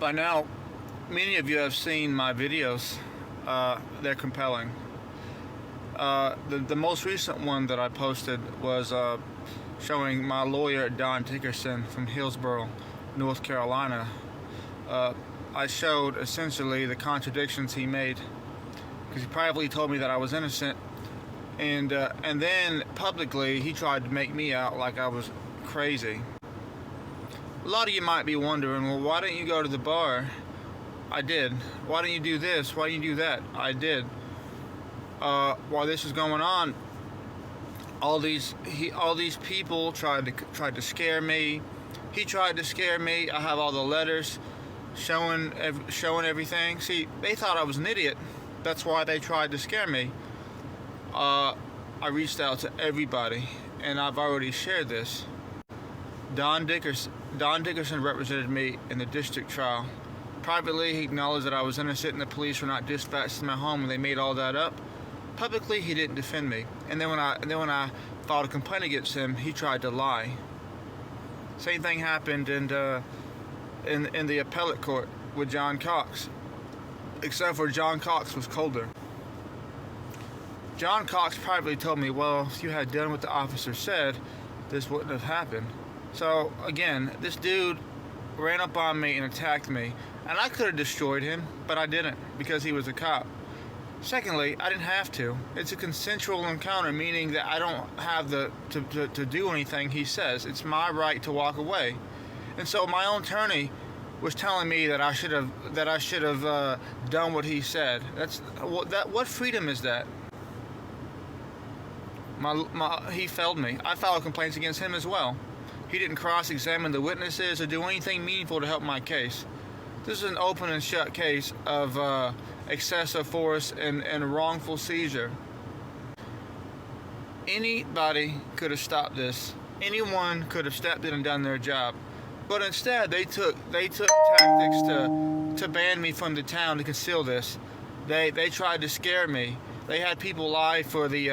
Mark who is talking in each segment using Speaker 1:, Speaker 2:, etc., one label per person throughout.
Speaker 1: By now, many of you have seen my videos. They're compelling. The most recent one that I posted was showing my lawyer, Don Dickerson from Hillsborough, North Carolina. I showed essentially the contradictions he made, because he privately told me that I was innocent, and then publicly he tried to make me out like I was crazy. A lot of you might be wondering, well, why didn't you go to the bar? I did. Why didn't you do this? Why didn't you do that? I did. While this was going on, all these people tried to scare me. He tried to scare me. I have all the letters showing everything. See, they thought I was an idiot. That's why they tried to scare me. I reached out to everybody, and I've already shared this. Don Dickerson represented me in the district trial. Privately, he acknowledged that I was innocent and the police were not dispatched to my home, and they made all that up. Publicly, he didn't defend me. And then when I filed a complaint against him, he tried to lie. Same thing happened in the appellate court with John Cox, except for John Cox was colder. John Cox privately told me, well, if you had done what the officer said, this wouldn't have happened. So again, this dude ran up on me and attacked me, and I could have destroyed him, but I didn't, because he was a cop. Secondly, I didn't have to. It's a consensual encounter, meaning that I don't have to do anything he says. It's my right to walk away. And so my own attorney was telling me that I should have done what he said. What freedom is that? He failed me. I filed complaints against him as well. He didn't cross-examine the witnesses or do anything meaningful to help my case. This is an open and shut case of excessive force and wrongful seizure. Anybody could have stopped this. Anyone could have stepped in and done their job. But instead, they took tactics to ban me from the town to conceal this. They tried to scare me. They had people lie for the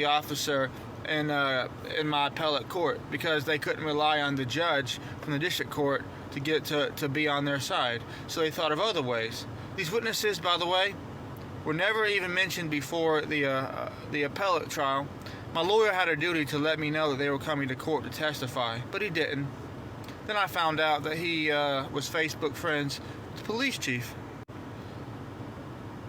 Speaker 1: officer in my appellate court, because they couldn't rely on the judge from the district court to get to be on their side. So they thought of other ways. These witnesses, by the way, were never even mentioned before the appellate trial. My lawyer had a duty to let me know that they were coming to court to testify, but he didn't. Then I found out that he was Facebook friends with the police chief.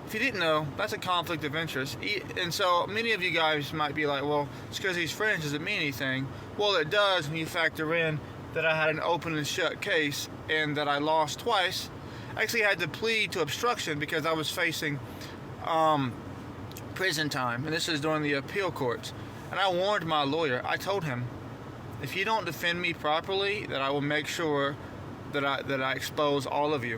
Speaker 1: If you didn't know, that's a conflict of interest. And so many of you guys might be like, well, it's because he's friends, does it mean anything? Well, it does when you factor in that I had an open and shut case and that I lost twice. I actually had to plead to obstruction because I was facing prison time, and this is during the appeal courts. And I warned my lawyer. I told him, if you don't defend me properly, that I will make sure that I expose all of you.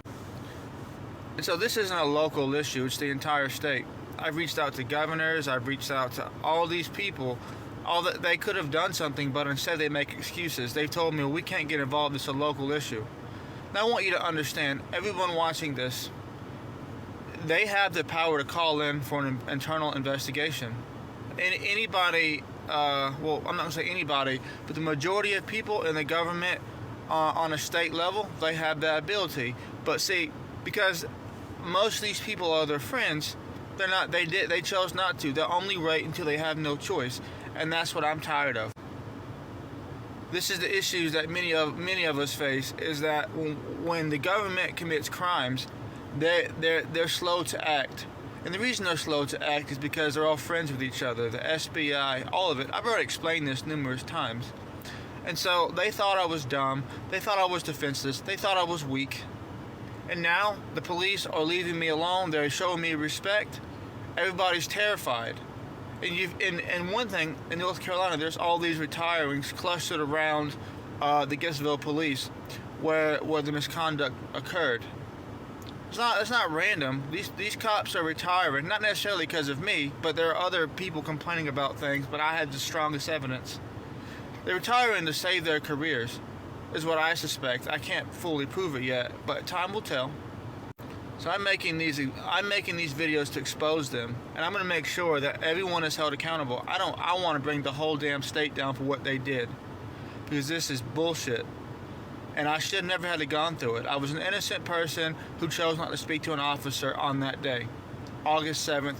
Speaker 1: And so this isn't a local issue, it's the entire state. I've reached out to governors, I've reached out to all these people. All that they could have done something, but instead they make excuses. They've told me, well, we can't get involved, it's a local issue. Now I want you to understand, everyone watching this, they have the power to call in for an internal investigation. Anybody, well, I'm not going to say anybody, but the majority of people in the government on a state level, they have that ability. But see, because most of these people are their friends, they chose not to. They'll only wait until they have no choice. And that's what I'm tired of. This is the issues that many of us face, is that when the government commits crimes, they're slow to act. And the reason they're slow to act is because they're all friends with each other, the SBI, all of it. I've already explained this numerous times. And so they thought I was dumb, they thought I was defenseless, they thought I was weak. And now the police are leaving me alone, they're showing me respect. Everybody's terrified. And one thing, in North Carolina, there's all these retirings clustered around the Gainesville police where the misconduct occurred. It's not random. These cops are retiring, not necessarily because of me, but there are other people complaining about things, but I had the strongest evidence. They're retiring to save their careers, is what I suspect. I can't fully prove it yet, but time will tell. So I'm making these videos to expose them, and I'm going to make sure that everyone is held accountable. I want to bring the whole damn state down for what they did, because this is bullshit. and I should have never had to gone through it. I was an innocent person who chose not to speak to an officer on that day, August 7th,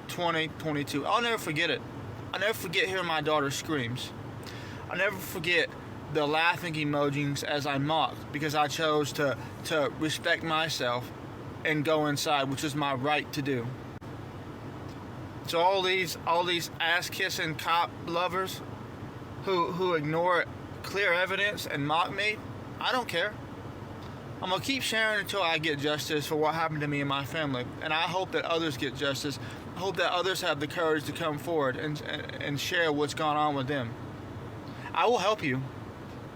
Speaker 1: 2022. I'll never forget it. I'll never forget hearing my daughter screams. I'll never forget the laughing emojis as I mocked because I chose to respect myself and go inside, which is my right to do. So all these ass-kissing cop lovers who ignore clear evidence and mock me, I don't care. I'm going to keep sharing until I get justice for what happened to me and my family. And I hope that others get justice. I hope that others have the courage to come forward and share what's gone on with them. I will help you.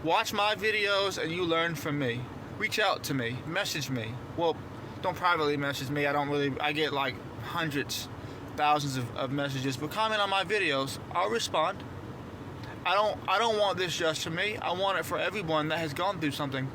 Speaker 1: Watch my videos and you learn from me. Reach out to me. Message me. Well, don't privately message me. I get like hundreds, thousands of messages. But comment on my videos. I'll respond. I don't want this just for me. I want it for everyone that has gone through something.